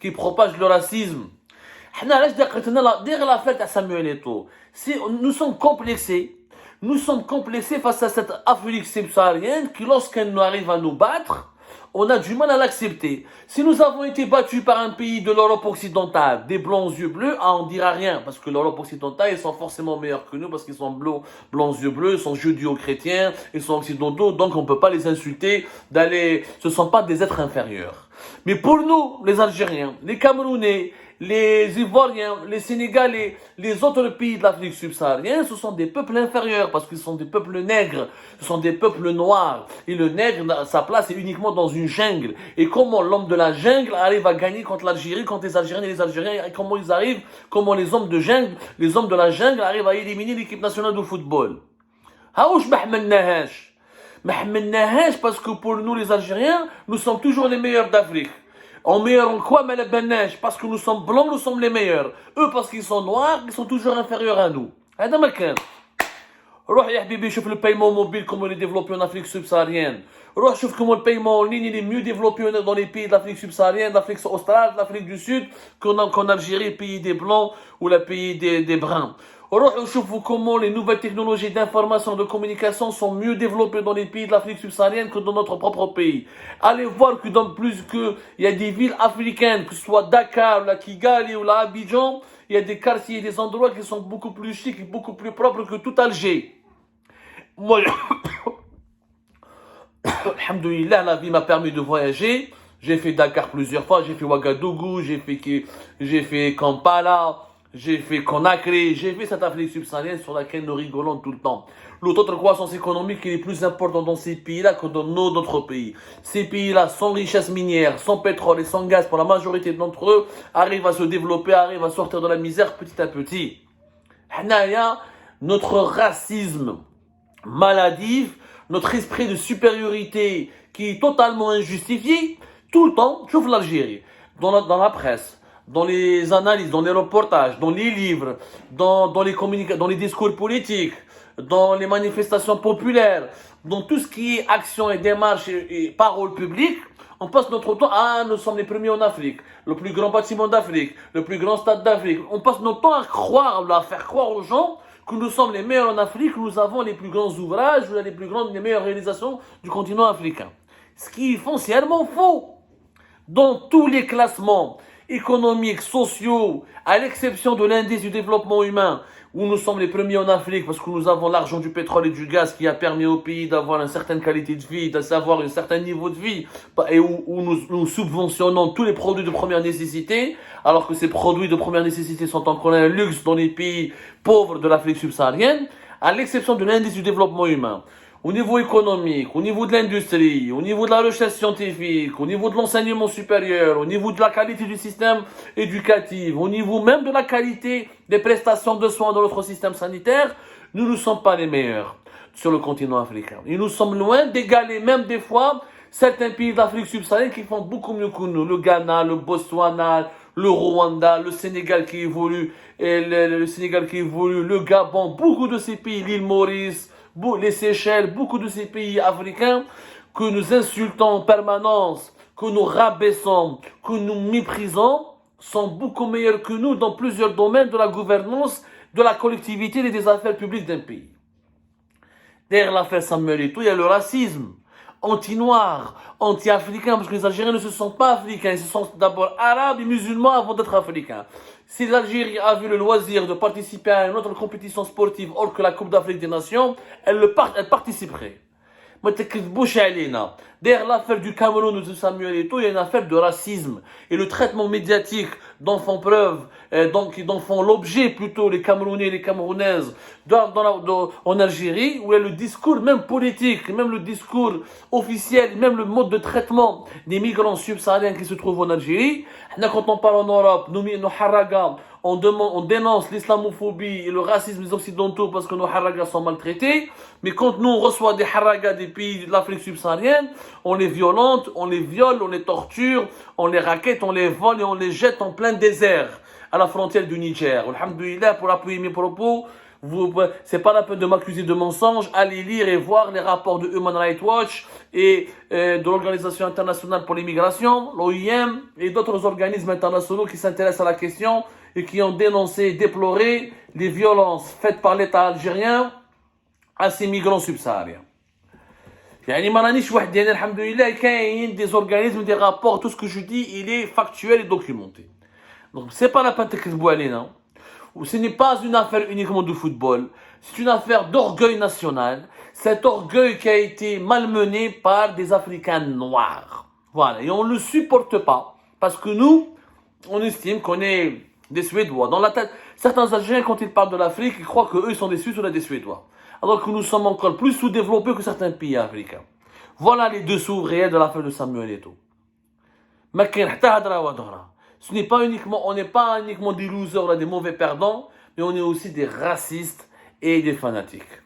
qui propagent le racisme. Nous sommes complexés. Nous sommes complexés face à cette Afrique subsaharienne qui, lorsqu'elle nous arrive à nous battre, on a du mal à l'accepter. Si nous avons été battus par un pays de l'Europe occidentale, des blancs aux yeux bleus, on dira rien, parce que l'Europe occidentale, ils sont forcément meilleurs que nous, parce qu'ils sont blancs aux yeux bleus, ils sont judéo-chrétiens, ils sont occidentaux, donc on ne peut pas les insulter, ce ne sont pas des êtres inférieurs. Mais pour nous, les Algériens, les Camerounais, les Ivoiriens, les Sénégalais, les autres pays de l'Afrique subsaharienne, ce sont des peuples inférieurs parce qu'ils sont des peuples nègres, ce sont des peuples noirs. Et le nègre, sa place est uniquement dans une jungle. Et comment l'homme de la jungle arrive à gagner contre l'Algérie, contre les Algériens et les Algériens, comment les hommes de jungle, les hommes de la jungle arrivent à éliminer l'équipe nationale de football. Haouch mahmennahash. Mahmennahash parce que pour nous les Algériens, nous sommes toujours les meilleurs d'Afrique. En meilleur en quoi, mais parce que nous sommes blancs, nous sommes les meilleurs. Eux, parce qu'ils sont noirs, ils sont toujours inférieurs à nous. هذا ما كان. روح يا حبيبي شوف le paiement mobile comment il est développé en Afrique subsaharienne. روح شوف comment le paiement en ligne il est mieux développé dans les pays de l'Afrique subsaharienne, d'Afrique australe, d'Afrique du Sud qu'en Algérie, pays des blancs ou le pays des bruns. روح شوفوا comment les nouvelles technologies d'information et de communication sont mieux développées dans les pays de l'Afrique subsaharienne que dans notre propre pays. Allez voir que il y a des villes africaines, que ce soit Dakar, la Kigali ou la Abidjan, il y a des quartiers et des endroits qui sont beaucoup plus chics et beaucoup plus propres que tout Alger. Moi, alhamdoulilah, la vie m'a permis de voyager. J'ai fait Dakar plusieurs fois, j'ai fait Ouagadougou, j'ai fait Kampala, j'ai fait Conakry, j'ai fait cette Afrique subsaharienne sur laquelle nous rigolons tout le temps. Le taux de croissance économique est plus important dans ces pays-là que dans nos autres pays. Ces pays-là, sans richesse minière, sans pétrole et sans gaz, pour la majorité d'entre eux, arrivent à se développer, arrivent à sortir de la misère petit à petit. Notre racisme maladif, notre esprit de supériorité qui est totalement injustifié, tout le temps, je trouve l'Algérie, dans la presse, dans les analyses, dans les reportages, dans les livres, dans les discours politiques, dans les manifestations populaires, dans tout ce qui est action et démarche et parole publique, on passe notre temps à nous sommes les premiers en Afrique, le plus grand bâtiment d'Afrique, le plus grand stade d'Afrique. On passe notre temps à faire croire aux gens que nous sommes les meilleurs en Afrique, que nous avons les plus grands ouvrages, les meilleures réalisations du continent africain. Ce qui est foncièrement faux. Dans tous les classements économiques, sociaux, à l'exception de l'indice du développement humain, où nous sommes les premiers en Afrique parce que nous avons l'argent du pétrole et du gaz qui a permis au pays d'avoir une certaine qualité de vie, d'avoir un certain niveau de vie, et où nous subventionnons tous les produits de première nécessité, alors que ces produits de première nécessité sont encore un luxe dans les pays pauvres de l'Afrique subsaharienne, à l'exception de l'indice du développement humain. Au niveau économique, au niveau de l'industrie, au niveau de la recherche scientifique, au niveau de l'enseignement supérieur, au niveau de la qualité du système éducatif, au niveau même de la qualité des prestations de soins dans notre système sanitaire, nous ne sommes pas les meilleurs sur le continent africain. Et nous sommes loin d'égaler même des fois certains pays d'Afrique subsaharienne qui font beaucoup mieux que nous. Le Ghana, le Botswana, le Rwanda, le Sénégal qui évolue, le Gabon, beaucoup de ces pays, l'île Maurice, les Seychelles, beaucoup de ces pays africains que nous insultons en permanence, que nous rabaissons, que nous méprisons, sont beaucoup meilleurs que nous dans plusieurs domaines de la gouvernance, de la collectivité et des affaires publiques d'un pays. Derrière l'affaire Samuel Eto'o, il y a le racisme anti-noir, anti-africain, parce que les Algériens ne se sentent pas africains, ils se sentent d'abord arabes et musulmans avant d'être africains. Si l'Algérie a vu le loisir de participer à une autre compétition sportive autre que la Coupe d'Afrique des Nations, elle participerait. Derrière l'affaire du Cameroun de Samuel Eto'o, il y a une affaire de racisme. Et le traitement médiatique dont font preuve, dont font l'objet plutôt les Camerounais et les Camerounaises en Algérie, où il y a le discours même politique, même le discours officiel, même le mode de traitement des migrants subsahariens qui se trouvent en Algérie. Quand on parle en Europe, nous haragas, on dénonce l'islamophobie et le racisme des Occidentaux parce que nos haragas sont maltraités. Mais quand nous on reçoit des haragas des pays de l'Afrique subsaharienne, on les violente, on les viole, on les torture, on les raquette, on les vole et on les jette en plein désert à la frontière du Niger. Alhamdoulilah, pour appuyer mes propos, C'est pas la peine de m'accuser de mensonge. Allez lire et voir les rapports de Human Rights Watch et de l'Organisation internationale pour l'immigration, l'OIM, et d'autres organismes internationaux qui s'intéressent à la question et qui ont dénoncé et déploré les violences faites par l'État algérien à ces migrants subsahariens. يعني ما رانيش واحد يعني الحمد لله كاين des organismes, des rapports, tout ce que je dis il est factuel et documenté. Donc c'est pas la peine de تكذبوا علينا. Ce n'est pas une affaire uniquement de football, c'est une affaire d'orgueil national. Cet orgueil qui a été malmené par des Africains noirs. Voilà, et on ne le supporte pas parce que nous, on estime qu'on est des Suédois. Dans la tête, certains Algériens, quand ils parlent de l'Afrique, ils croient qu'eux, ils sont des Suisses ou des Suédois. Alors que nous sommes encore plus sous-développés que certains pays africains. Voilà les dessous réels de l'affaire de Samuel Eto'o. Ce n'est pas uniquement, on n'est pas uniquement des losers, des mauvais perdants, mais on est aussi des racistes et des fanatiques.